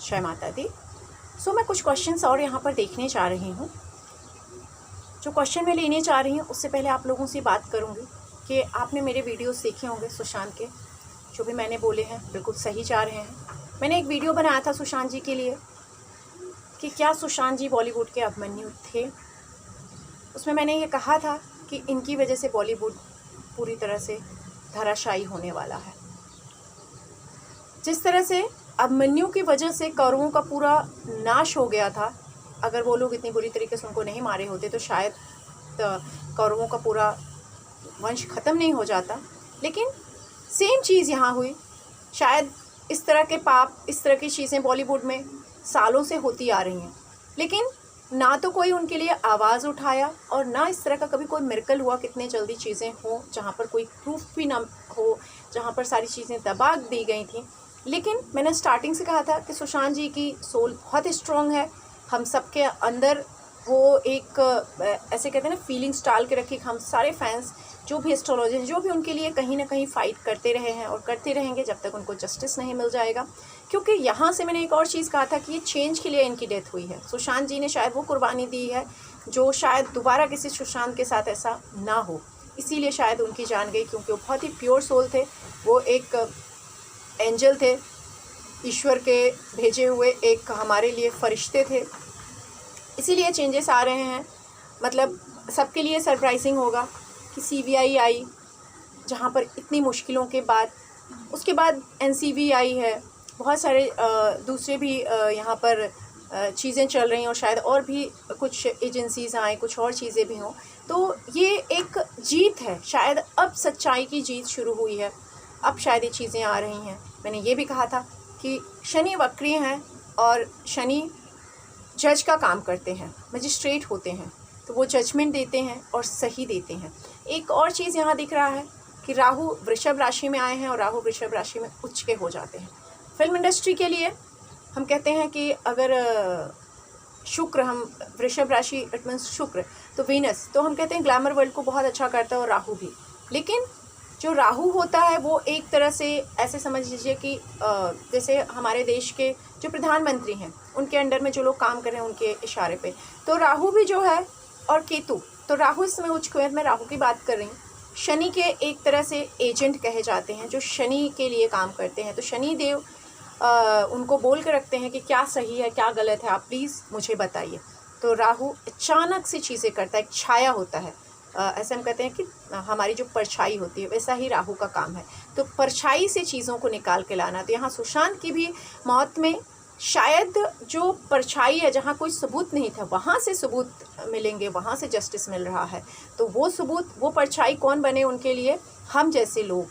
जय माता दी। सो मैं कुछ क्वेश्चंस और यहाँ पर देखने जा रही हूँ। जो क्वेश्चन मैं लेने जा रही हूँ उससे पहले आप लोगों से बात करूँगी कि आपने मेरे वीडियोस देखे होंगे सुशांत के। जो भी मैंने बोले हैं बिल्कुल सही जा रहे हैं। मैंने एक वीडियो बनाया था सुशांत जी के लिए कि क्या सुशांत जी बॉलीवुड के अभिमन्यु थे। उसमें मैंने ये कहा था कि इनकी वजह से बॉलीवुड पूरी तरह से धराशायी होने वाला है। जिस तरह से अभिमन्यु की वजह से कौरवों का पूरा नाश हो गया था, अगर वो लोग इतनी बुरी तरीके से उनको नहीं मारे होते तो शायद कौरवों का पूरा वंश ख़त्म नहीं हो जाता। लेकिन सेम चीज़ यहाँ हुई। शायद इस तरह के पाप, इस तरह की चीज़ें बॉलीवुड में सालों से होती आ रही हैं, लेकिन ना तो कोई उनके लिए आवाज़ उठाया और ना इस तरह का कभी कोई मिरेकल हुआ। कितने जल्दी चीज़ें हों जहाँ पर कोई प्रूफ भी ना हो, जहाँ पर सारी चीज़ें दबा दी गई थी। लेकिन मैंने स्टार्टिंग से कहा था कि सुशांत जी की सोल बहुत स्ट्रॉन्ग है। हम सबके अंदर वो एक ऐसे कहते हैं ना फीलिंग्स डाल के रखी। हम सारे फैंस जो भी एस्ट्रोलॉजर जो भी उनके लिए कहीं ना कहीं फ़ाइट करते रहे हैं और करते रहेंगे जब तक उनको जस्टिस नहीं मिल जाएगा। क्योंकि यहाँ से मैंने एक और चीज़ कहा था कि ये चेंज के लिए इनकी डेथ हुई है। सुशांत जी ने शायद वो कुर्बानी दी है जो शायद दोबारा किसी सुशांत के साथ ऐसा ना हो, इसीलिए शायद उनकी जान गई। क्योंकि वो बहुत ही प्योर सोल थे, वो एक एंजल थे, ईश्वर के भेजे हुए एक हमारे लिए फरिश्ते थे। इसीलिए चेंजेस आ रहे हैं। मतलब सबके लिए सरप्राइजिंग होगा कि CBI आई, जहाँ पर इतनी मुश्किलों के बाद, उसके बाद NCV आई है, बहुत सारे दूसरे भी यहाँ पर चीज़ें चल रही हैं और शायद और भी कुछ एजेंसीज़ आएँ, कुछ और चीज़ें भी हों। तो ये एक जीत है। शायद अब सच्चाई की जीत शुरू हुई है, अब शायद ये चीज़ें आ रही हैं। मैंने ये भी कहा था कि शनि वक्रीय हैं और शनि जज का काम करते हैं, मजिस्ट्रेट होते हैं, तो वो जजमेंट देते हैं और सही देते हैं। एक और चीज़ यहाँ दिख रहा है कि राहु वृषभ राशि में आए हैं और राहु वृषभ राशि में उच्च के हो जाते हैं। फिल्म इंडस्ट्री के लिए हम कहते हैं कि अगर शुक्र, हम वृषभ राशि इट मीन्स शुक्र, तो वीनस, तो हम कहते हैं ग्लैमर वर्ल्ड को बहुत अच्छा करता है और राहु भी। लेकिन जो राहु होता है वो एक तरह से ऐसे समझ लीजिए कि जैसे हमारे देश के जो प्रधानमंत्री हैं उनके अंडर में जो लोग काम कर रहे हैं उनके इशारे पे, तो राहु भी जो है और केतु, तो राहु इस समय उच्च में, मैं राहु की बात कर रही हूँ। शनि के एक तरह से एजेंट कहे जाते हैं जो शनि के लिए काम करते हैं। तो शनि देव उनको बोल के रखते हैं कि क्या सही है क्या गलत है, आप प्लीज़ मुझे बताइए। तो राहु अचानक से चीज़ें करता है, एक छाया होता है। ऐसे हम कहते हैं कि हमारी जो परछाई होती है वैसा ही राहु का काम है। तो परछाई से चीज़ों को निकाल के लाना। तो यहाँ सुशांत की भी मौत में शायद जो परछाई है, जहाँ कोई सबूत नहीं था वहाँ से सबूत मिलेंगे, वहाँ से जस्टिस मिल रहा है। तो वो सबूत, वो परछाई कौन बने उनके लिए? हम जैसे लोग,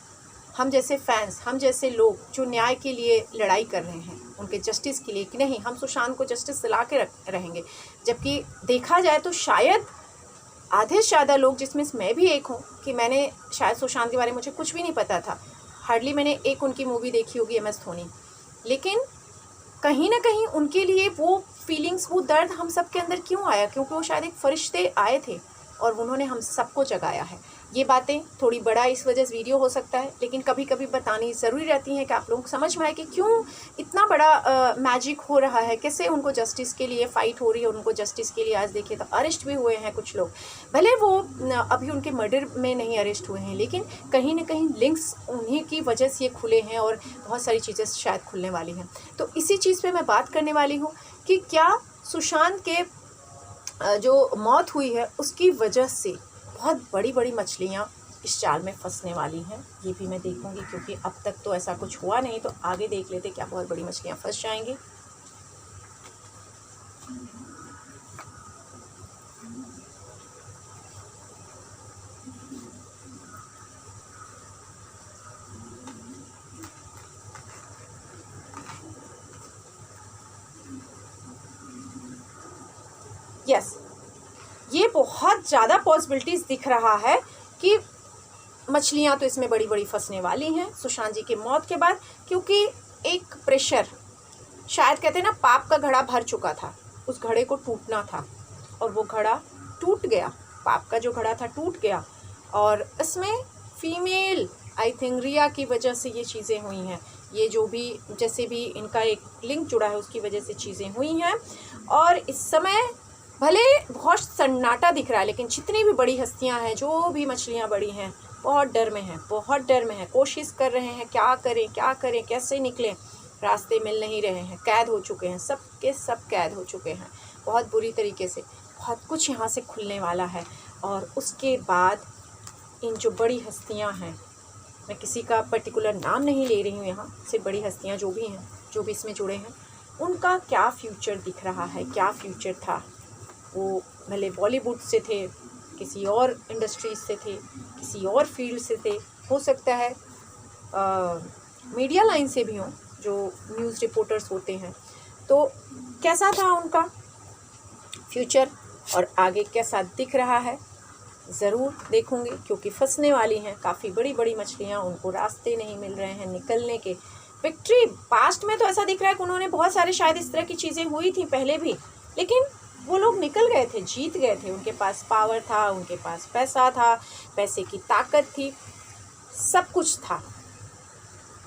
हम जैसे फैंस, हम जैसे लोग जो न्याय के लिए लड़ाई कर रहे हैं, उनके जस्टिस के लिए कि नहीं हम सुशांत को जस्टिस दिला के रहेंगे। जबकि देखा जाए तो शायद आधे से ज़्यादा लोग, जिसमें मैं भी एक हूँ, कि मैंने शायद सुशांत के बारे में मुझे कुछ भी नहीं पता था। हार्डली मैंने एक उनकी मूवी देखी होगी MS धोनी, लेकिन कहीं ना कहीं उनके लिए वो फीलिंग्स, वो दर्द हम सब के अंदर क्यों आया? क्योंकि वो शायद एक फरिश्ते आए थे और उन्होंने हम सबको जगाया है। ये बातें थोड़ी बड़ा इस वजह से वीडियो हो सकता है, लेकिन कभी कभी बतानी ज़रूरी रहती है कि आप लोगों को समझ में आए कि क्यों इतना बड़ा मैजिक हो रहा है, कैसे उनको जस्टिस के लिए फ़ाइट हो रही है। उनको जस्टिस के लिए आज देखिए तो अरेस्ट भी हुए हैं कुछ लोग, भले वो अभी उनके मर्डर में नहीं अरेस्ट हुए हैं, लेकिन कहीं ना कहीं लिंक्स उन्हीं की वजह से ये खुले हैं और बहुत सारी चीज़ें शायद खुलने वाली हैं। तो इसी चीज़ पर मैं बात करने वाली हूँ कि क्या सुशांत के जो मौत हुई है उसकी वजह से बहुत बड़ी बड़ी मछलियाँ इस जाल में फंसने वाली हैं। ये भी मैं देखूंगी, क्योंकि अब तक तो ऐसा कुछ हुआ नहीं, तो आगे देख लेते क्या बहुत बड़ी मछलियाँ फंस जाएंगी। यस, ये बहुत ज़्यादा पॉसिबिलिटीज़ दिख रहा है कि मछलियाँ तो इसमें बड़ी बड़ी फंसने वाली हैं सुशांत जी की मौत के बाद। क्योंकि एक प्रेशर, शायद कहते हैं ना पाप का घड़ा भर चुका था, उस घड़े को टूटना था और वो घड़ा टूट गया। पाप का जो घड़ा था टूट गया और इसमें फीमेल आई थिंक रिया की वजह से ये चीज़ें हुई हैं ये जो भी जैसे भी इनका एक लिंक जुड़ा है उसकी वजह से चीज़ें हुई हैं। और इस समय भले बहुत सन्नाटा दिख रहा है, लेकिन जितनी भी बड़ी हस्तियां हैं, जो भी मछलियां बड़ी हैं, बहुत डर में हैं, बहुत डर में हैं, कोशिश कर रहे हैं क्या करें, कैसे निकलें, रास्ते मिल नहीं रहे हैं, कैद हो चुके हैं, सब के सब कैद हो चुके हैं बहुत बुरी तरीके से। बहुत कुछ यहाँ से खुलने वाला है। और उसके बाद इन जो बड़ी हस्तियाँ हैं, मैं किसी का पर्टिकुलर नाम नहीं ले रही हूँ यहाँ, सिर्फ बड़ी हस्तियाँ जो भी हैं, जो भी इसमें जुड़े हैं, उनका क्या फ्यूचर दिख रहा है, क्या फ्यूचर था। वो भले बॉलीवुड से थे, किसी और इंडस्ट्रीज से थे, किसी और फील्ड से थे, हो सकता है मीडिया लाइन से भी हों, जो न्यूज़ रिपोर्टर्स होते हैं। तो कैसा था उनका फ्यूचर और आगे कैसा दिख रहा है, ज़रूर देखूँगी, क्योंकि फंसने वाली हैं काफ़ी बड़ी बड़ी मछलियाँ, उनको रास्ते नहीं मिल रहे हैं निकलने के। विक्ट्री पास्ट में तो ऐसा दिख रहा है कि उन्होंने बहुत सारे शायद इस तरह की चीज़ें हुई थी पहले भी, लेकिन वो लोग निकल गए थे, जीत गए थे। उनके पास पावर था, उनके पास पैसा था, पैसे की ताकत थी, सब कुछ था,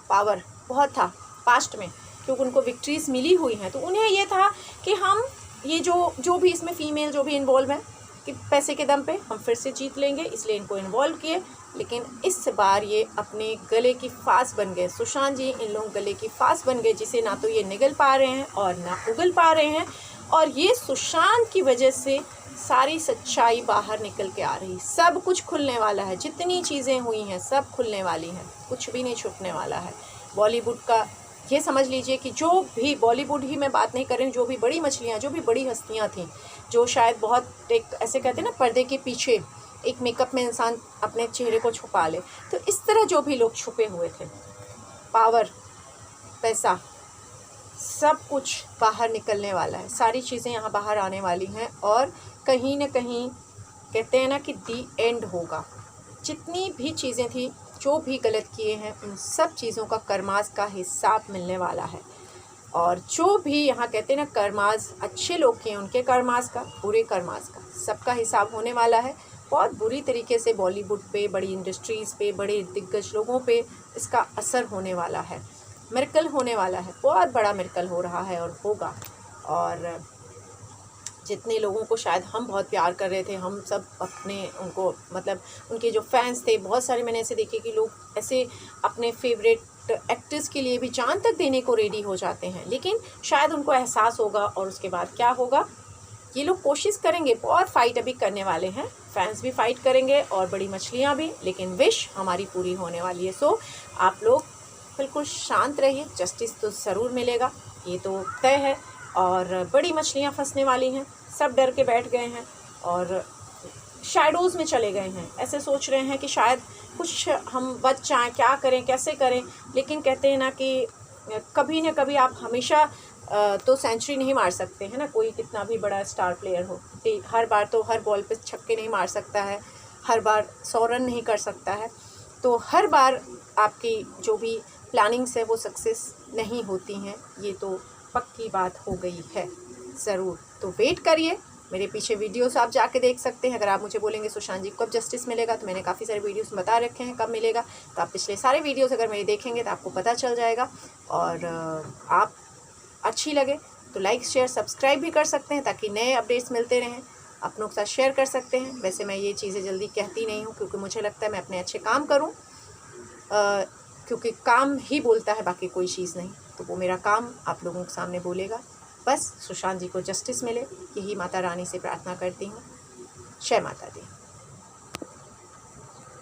पावर बहुत था पास्ट में, क्योंकि उनको विक्ट्रीज मिली हुई हैं। तो उन्हें ये था कि हम ये जो भी इसमें फ़ीमेल जो भी इन्वॉल्व हैं कि पैसे के दम पे हम फिर से जीत लेंगे, इसलिए इनको इन्वॉल्व किए। लेकिन इस बार ये अपने गले की फांस बन गए, सुशांत जी इन लोगों गले की फांस बन गए, जिसे ना तो ये निगल पा रहे हैं और ना उगल पा रहे हैं। और ये सुशांत की वजह से सारी सच्चाई बाहर निकल के आ रही, सब कुछ खुलने वाला है, जितनी चीज़ें हुई हैं सब खुलने वाली हैं, कुछ भी नहीं छुपने वाला है। बॉलीवुड का ये समझ लीजिए कि जो भी बॉलीवुड ही मैं बात नहीं कर रही हूँ, जो भी बड़ी मछलियाँ, जो भी बड़ी हस्तियाँ थीं, जो शायद बहुत एक ऐसे कहते हैं ना पर्दे के पीछे एक मेकअप में इंसान अपने चेहरे को छुपा ले, तो इस तरह जो भी लोग छुपे हुए थे, पावर, पैसा, सब कुछ बाहर निकलने वाला है। सारी चीज़ें यहाँ बाहर आने वाली हैं और कहीं न कहीं कहते हैं ना कि दी एंड होगा। जितनी भी चीज़ें थी, जो भी गलत किए हैं, उन सब चीज़ों का कर्मास का हिसाब मिलने वाला है। और जो भी यहाँ कहते हैं ना कर्मास अच्छे लोग किए, उनके कर्मास का, बुरे कर्मास का, सबका हिसाब होने वाला है। बहुत बुरी तरीके से बॉलीवुड पे, बड़ी इंडस्ट्रीज़ पे, बड़े दिग्गज लोगों पे इसका असर होने वाला है। मिरेकल होने वाला है, बहुत बड़ा मिरेकल हो रहा है और होगा। और जितने लोगों को शायद हम बहुत प्यार कर रहे थे, हम सब अपने उनको मतलब उनके जो फैंस थे, बहुत सारे मैंने ऐसे देखे कि लोग ऐसे अपने फेवरेट एक्टर्स के लिए भी जान तक देने को रेडी हो जाते हैं। लेकिन शायद उनको एहसास होगा और उसके बाद क्या होगा, ये लोग कोशिश करेंगे, बहुत फ़ाइट अभी करने वाले हैं, फैंस भी फ़ाइट करेंगे और बड़ी मछलियाँ भी, लेकिन विश हमारी पूरी होने वाली है। सो आप लोग बिल्कुल शांत रहिए, जस्टिस तो ज़रूर मिलेगा, ये तो तय है। और बड़ी मछलियाँ फंसने वाली हैं, सब डर के बैठ गए हैं और शैडोज़ में चले गए हैं, ऐसे सोच रहे हैं कि शायद कुछ हम बच जाएँ, क्या करें, कैसे करें। लेकिन कहते हैं ना कि कभी न कभी आप हमेशा तो सेंचुरी नहीं मार सकते हैं ना, कोई कितना भी बड़ा स्टार प्लेयर हो, हर बार तो हर बॉल पे छक्के नहीं मार सकता है, हर बार 100 रन नहीं कर सकता है। तो हर बार आपकी जो भी प्लानिंग्स है वो सक्सेस नहीं होती हैं, ये तो पक्की बात हो गई है ज़रूर। तो वेट करिए, मेरे पीछे वीडियोस आप जाके देख सकते हैं। अगर आप मुझे बोलेंगे सुशांत जी कब जस्टिस मिलेगा, तो मैंने काफ़ी सारे वीडियोस बता रखे हैं कब मिलेगा, तो आप पिछले सारे वीडियोस अगर मेरे देखेंगे तो आपको पता चल जाएगा। और आप अच्छी लगे तो लाइक शेयर सब्सक्राइब भी कर सकते हैं, ताकि नए अपडेट्स मिलते रहें, अपनों के साथ शेयर कर सकते हैं। वैसे मैं ये चीज़ें जल्दी कहती नहीं हूँ, क्योंकि मुझे लगता है मैं अपने अच्छे काम करूँ, क्योंकि काम ही बोलता है, बाकी कोई चीज़ नहीं। तो वो मेरा काम आप लोगों के सामने बोलेगा। बस सुशांत जी को जस्टिस मिले, यही माता रानी से प्रार्थना करती हूँ। जय माता दी।